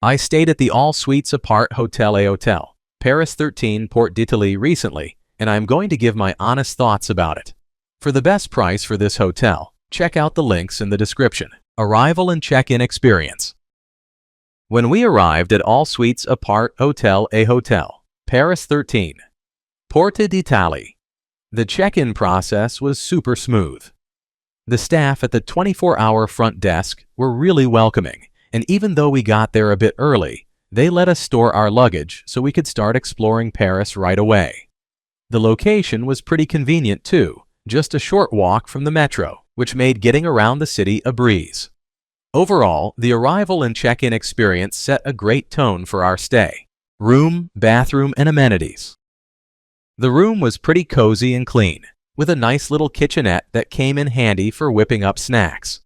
I stayed at the All Suites Appart Hôtel, Paris 13, Porte d'Italie recently, and I am going to give my honest thoughts about it. For the best price for this hotel, check out the links in the description. Arrival and check-in experience. When we arrived at All Suites Appart Hôtel, Paris 13, Porte d'Italie, the check-in process was super smooth. The staff at the 24-hour front desk were really welcoming, and even though we got there a bit early, they let us store our luggage so we could start exploring Paris right away. The location was pretty convenient too, just a short walk from the metro, which made getting around the city a breeze. Overall, the arrival and check-in experience set a great tone for our stay. Room, bathroom, and amenities. The room was pretty cozy and clean, with a nice little kitchenette that came in handy for whipping up snacks.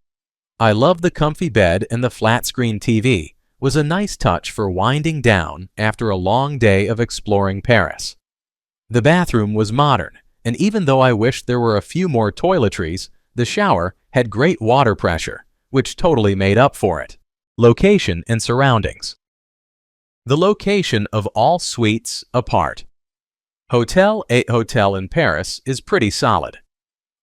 I loved the comfy bed, and the flat-screen TV was a nice touch for winding down after a long day of exploring Paris. The bathroom was modern, and even though I wished there were a few more toiletries, the shower had great water pressure, which totally made up for it. Location and surroundings. The location of All Suites Appart Hôtel in Paris is pretty solid.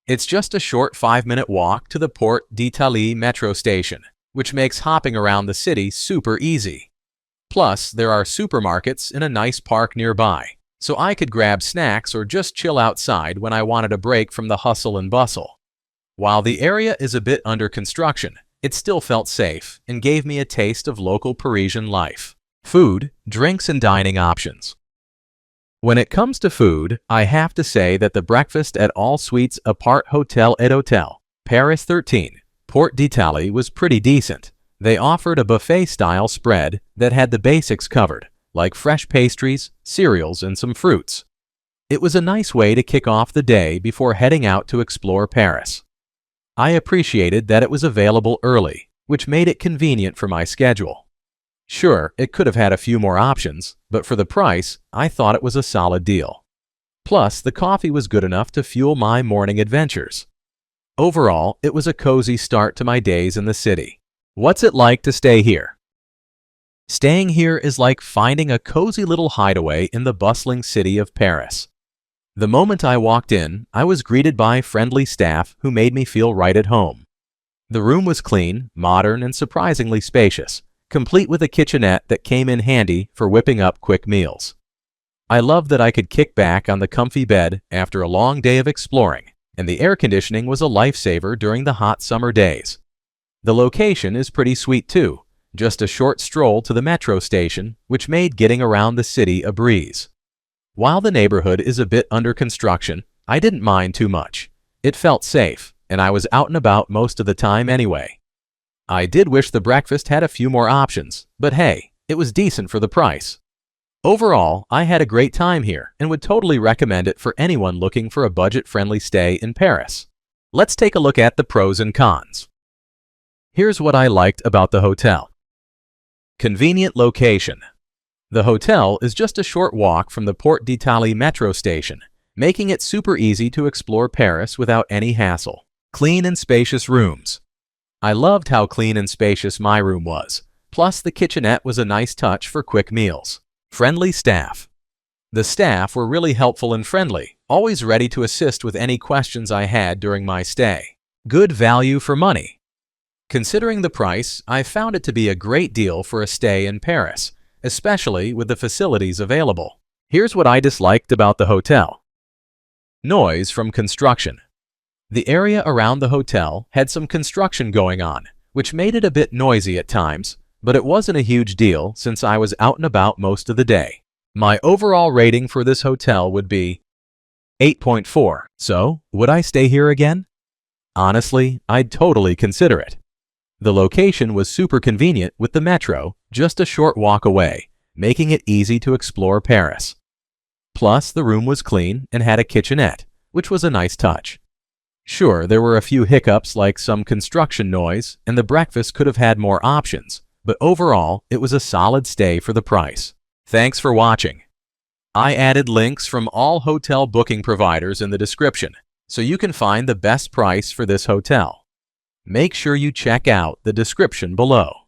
It's just a short 5-minute walk to the Porte d'Italie metro station, which makes hopping around the city super easy. Plus, there are supermarkets in a nice park nearby, so I could grab snacks or just chill outside when I wanted a break from the hustle and bustle. While the area is a bit under construction, it still felt safe and gave me a taste of local Parisian life. Food, drinks, and dining options. When it comes to food, I have to say that the breakfast at All Suites Appart Hôtel, Paris 13, Porte d'Italie was pretty decent. They offered a buffet-style spread that had the basics covered, like fresh pastries, cereals, and some fruits. It was a nice way to kick off the day before heading out to explore Paris. I appreciated that it was available early, which made it convenient for my schedule. Sure, it could have had a few more options, but for the price, I thought it was a solid deal. Plus, the coffee was good enough to fuel my morning adventures. Overall, it was a cozy start to my days in the city. What's it like to stay here? Staying here is like finding a cozy little hideaway in the bustling city of Paris. The moment I walked in, I was greeted by friendly staff who made me feel right at home. The room was clean, modern, and surprisingly spacious, complete with a kitchenette that came in handy for whipping up quick meals. I loved that I could kick back on the comfy bed after a long day of exploring, and the air conditioning was a lifesaver during the hot summer days. The location is pretty sweet too, just a short stroll to the metro station, which made getting around the city a breeze. While the neighborhood is a bit under construction, I didn't mind too much. It felt safe, and I was out and about most of the time anyway. I did wish the breakfast had a few more options, but hey, it was decent for the price. Overall, I had a great time here and would totally recommend it for anyone looking for a budget-friendly stay in Paris. Let's take a look at the pros and cons. Here's what I liked about the hotel. Convenient location. The hotel is just a short walk from the Porte d'Italie metro station, making it super easy to explore Paris without any hassle. Clean and spacious rooms. I loved how clean and spacious my room was, plus the kitchenette was a nice touch for quick meals. Friendly staff. The staff were really helpful and friendly, always ready to assist with any questions I had during my stay. Good value for money. Considering the price, I found it to be a great deal for a stay in Paris, especially with the facilities available. Here's what I disliked about the hotel. Noise from construction. The area around the hotel had some construction going on, which made it a bit noisy at times, but it wasn't a huge deal since I was out and about most of the day. My overall rating for this hotel would be 8.4. So, would I stay here again? Honestly, I'd totally consider it. The location was super convenient with the metro, just a short walk away, making it easy to explore Paris. Plus, the room was clean and had a kitchenette, which was a nice touch. Sure, there were a few hiccups like some construction noise, and the breakfast could have had more options, but overall, it was a solid stay for the price. Thanks for watching. I added links from all hotel booking providers in the description, so you can find the best price for this hotel. Make sure you check out the description below.